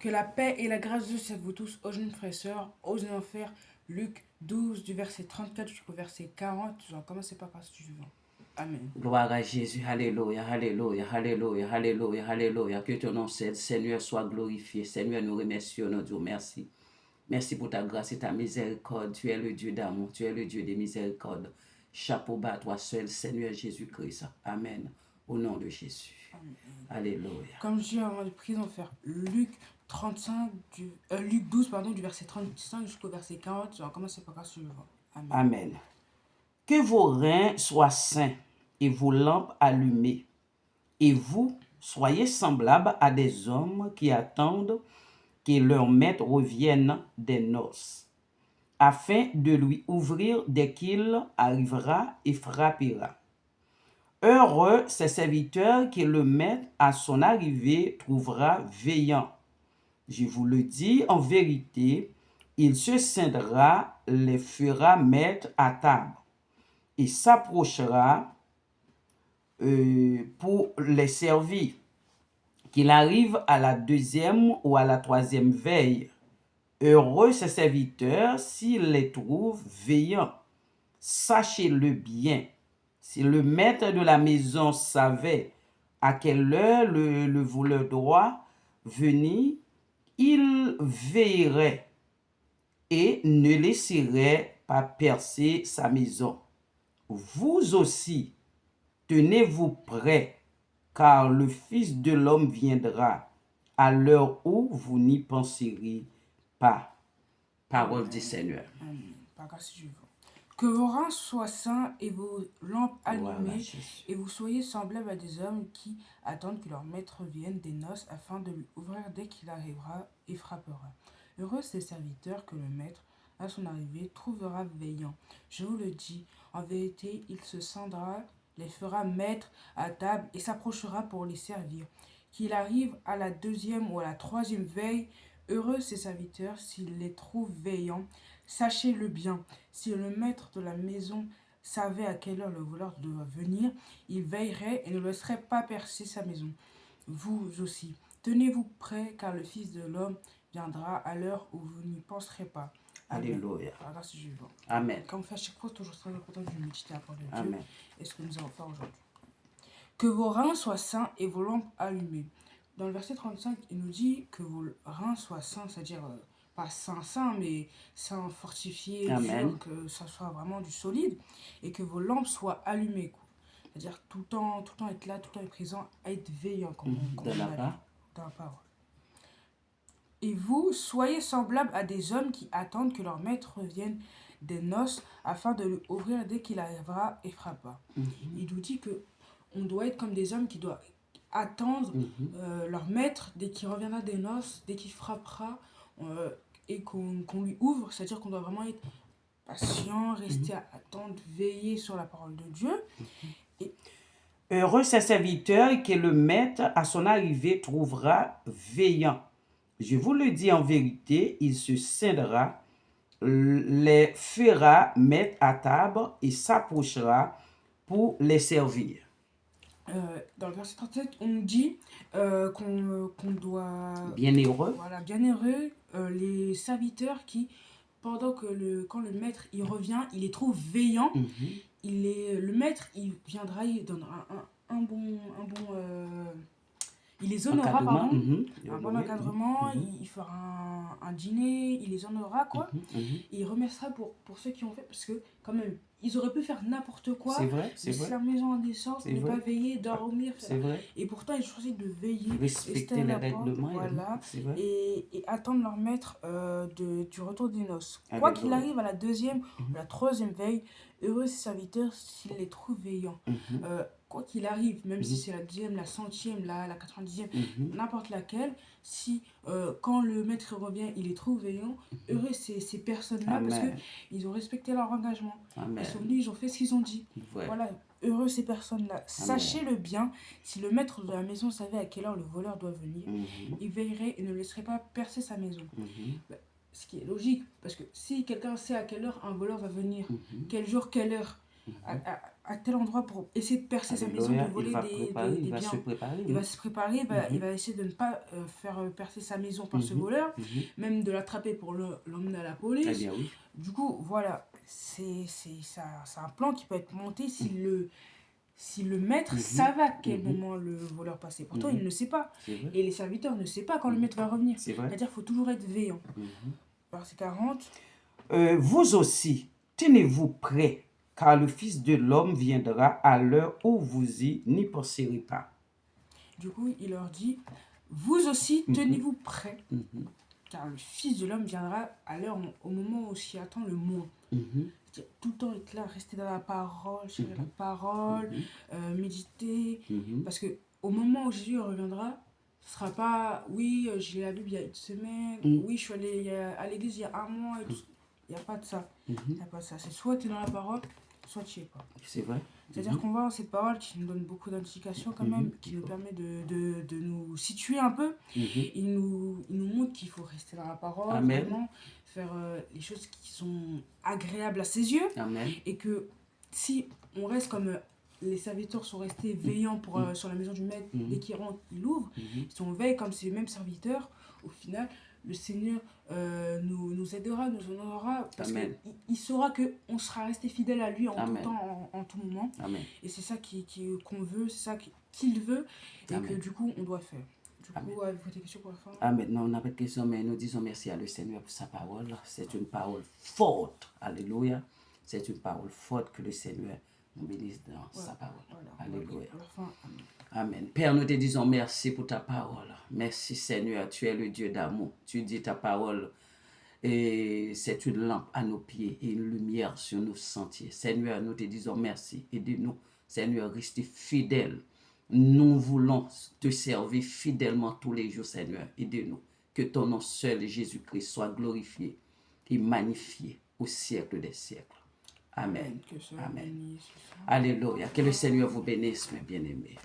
Que la paix et la grâce de Dieu servent vous tous, aux jeunes frères et sœurs, osez en faire. Luc 12, du verset 34 jusqu'au verset 40. Je vais commencer par passer suivant. Amen. Gloire à Jésus. Alléluia, alléluia, alléluia, alléluia, alléluia. Que ton nom, Seigneur, soit glorifié. Seigneur, nous remercions, notre Dieu. Merci. Merci pour ta grâce et ta miséricorde. Tu es le Dieu d'amour. Tu es le Dieu des miséricordes. Chapeau bas à toi seul, Seigneur Jésus-Christ. Amen. Au nom de Jésus. Amen. Alléluia. Comme je dis avant de prier, on va faire Luc 12, du verset 35 jusqu'au verset 40. Je vais commencer par passer suivant. Amen. Amen. Que vos reins soient saints et vos lampes allumées, et vous soyez semblables à des hommes qui attendent que leur maître revienne des noces, afin de lui ouvrir dès qu'il arrivera et frappera. Heureux ces serviteurs que le maître à son arrivée trouvera veillant. Je vous le dis en vérité, il se scindra, les fera mettre à table et s'approchera pour les servir. Qu'il arrive à la deuxième ou à la troisième veille. Heureux ses serviteurs s'il les trouve veillants. Sachez-le bien. Si le maître de la maison savait à quelle heure le voleur doit venir, il veillerait et ne laisserait pas percer sa maison. Vous aussi, tenez-vous prêts, car le Fils de l'homme viendra à l'heure où vous n'y penserez pas. Parole du Seigneur. Amen. Par grâce suivant. Que vos reins soient saints et vos lampes allumées, et vous soyez semblables à des hommes qui attendent que leur maître vienne des noces afin de lui ouvrir dès qu'il arrivera et frappera. Heureux ces serviteurs que le maître, à son arrivée, trouvera veillant. Je vous le dis, en vérité, il se scindra, les fera mettre à table et s'approchera pour les servir. Qu'il arrive à la deuxième ou à la troisième veille, heureux ces serviteurs s'il les trouve veillants. Sachez-le bien, si le maître de la maison savait à quelle heure le voleur devait venir, il veillerait et ne laisserait pas percer sa maison. Vous aussi, tenez-vous prêts, car le Fils de l'homme viendra à l'heure où vous n'y penserez pas. Alléluia. Amen. Comme on fait à chaque fois, toujours très important de méditer à la parole de Dieu. Amen. Et ce que nous allons faire aujourd'hui. Que vos reins soient saints et vos lampes allumées. Dans le verset 35, il nous dit que vos reins soient saints, c'est-à-dire pas sains, mais sains fortifiés, durs, que ça soit vraiment du solide, et que vos lampes soient allumées, quoi. C'est-à-dire tout le temps être là, tout le temps être présent, être veillant, comme on Dans a la dit, part. dans la parole. Et vous, soyez semblables à des hommes qui attendent que leur maître revienne des noces afin de lui ouvrir dès qu'il arrivera et frappera. Il nous dit que on doit être comme des hommes qui doivent attendre leur maître dès qu'il reviendra des noces, dès qu'il frappera, et qu'on lui ouvre. C'est-à-dire qu'on doit vraiment être patient, rester à attendre, veiller sur la parole de Dieu. Et heureux ces serviteurs que le maître à son arrivée trouvera veillant. Je vous le dis en vérité, il se scindra, les fera mettre à table et s'approchera pour les servir. Dans le verset 37, on nous dit qu'on doit... Bienheureux. Voilà, bienheureux les serviteurs qui, quand le maître il revient, il les trouve veillants. Le maître, il viendra, il donnera un bon il les honorera, un bon encadrement, il fera un dîner, il les honorera, quoi. Et il remerciera pour ceux qui ont fait, parce que quand même, ils auraient pu faire n'importe quoi, laisser la maison en essence, ne pas veiller, dormir, et pourtant ils choisissent de veiller, respecter les règlements, voilà, et attendre leur maître du retour des noces. Quoi qu'il arrive à la deuxième ou la troisième veille, heureux ces serviteurs s'ils les trouvent veillants. Quoi qu'il arrive, même si c'est la deuxième, la centième, la 90e, n'importe laquelle, si quand le maître revient, il les trouve veillants, heureux ces personnes-là, parce qu'ils ont respecté leur engagement. Ils sont venus, ils ont fait ce qu'ils ont dit. Voilà, heureux ces personnes-là. Sachez-le bien, si le maître de la maison savait à quelle heure le voleur doit venir, il veillerait et ne laisserait pas percer sa maison. Ce qui est logique, parce que si quelqu'un sait à quelle heure un voleur va venir, quel jour, quelle heure, à tel endroit pour essayer de percer sa maison, de Alléluia. Il voler va préparer, il des va se biens. préparer. Il va se préparer, il va essayer de ne pas faire percer sa maison par ce voleur, même de l'attraper pour l'emmener à la Eh police. bien, oui. Du coup, voilà, c'est un plan qui peut être monté si le maître savait à quel moment le voleur passait. Pourtant, il ne le sait pas. C'est vrai. Et les serviteurs ne savent pas quand le maître va revenir. C'est vrai. C'est-à-dire qu'il faut toujours être veillant. Verset 40. Vous aussi, tenez-vous prêts, car le Fils de l'homme viendra à l'heure où vous n'y penserez pas. Du coup, il leur dit, vous aussi, tenez-vous prêts, car le Fils de l'homme viendra à l'heure, au moment où s'y attend le moins. Tout le temps être là, rester dans la parole, chérir la parole, méditer. Parce que au moment où Jésus reviendra, ce sera pas, oui, j'ai lu la Bible il y a une semaine, oui, je suis allé à l'église il y a un mois, et tout. Il n'y a pas de ça. Il n'y a pas de ça. C'est soit tu es dans la parole, soit tu n'y es pas. C'est vrai. C'est-à-dire qu'on va dans cette parole qui nous donne beaucoup d'indications quand même, qui nous permet de nous situer un peu. Il nous montre qu'il faut rester dans la parole, Amen. vraiment faire les choses qui sont agréables à ses yeux. Amen. Et que si on reste comme les serviteurs sont restés veillants sur la maison du maître, dès qu'il rentre, il ouvre, si on veille comme ces mêmes serviteurs, au final, le Seigneur nous aidera, nous honorera, parce qu'il saura qu'on sera resté fidèle à lui en tout temps, en tout moment. Amen. Et c'est ça qu'on veut, c'est ça qu'il veut, et Amen. que du coup, on doit faire. Du coup, avez-vous des questions pour la fin? Amen. Non, on n'a pas de questions, mais nous disons merci à le Seigneur pour sa parole. C'est une parole forte. Alléluia. C'est une parole forte que le Seigneur nous bénisse dans sa parole. Alléluia. Amen. Père, nous te disons merci pour ta parole. Merci Seigneur, tu es le Dieu d'amour. Tu dis ta parole et c'est une lampe à nos pieds et une lumière sur nos sentiers. Seigneur, nous te disons merci. Aide-nous, Seigneur, restez fidèle. Nous voulons te servir fidèlement tous les jours, Seigneur. Aide-nous. Que ton nom seul, Jésus-Christ, soit glorifié et magnifié au siècle des siècles. Amen. Amen. Alléluia. Que le Seigneur vous bénisse, mes bien-aimés.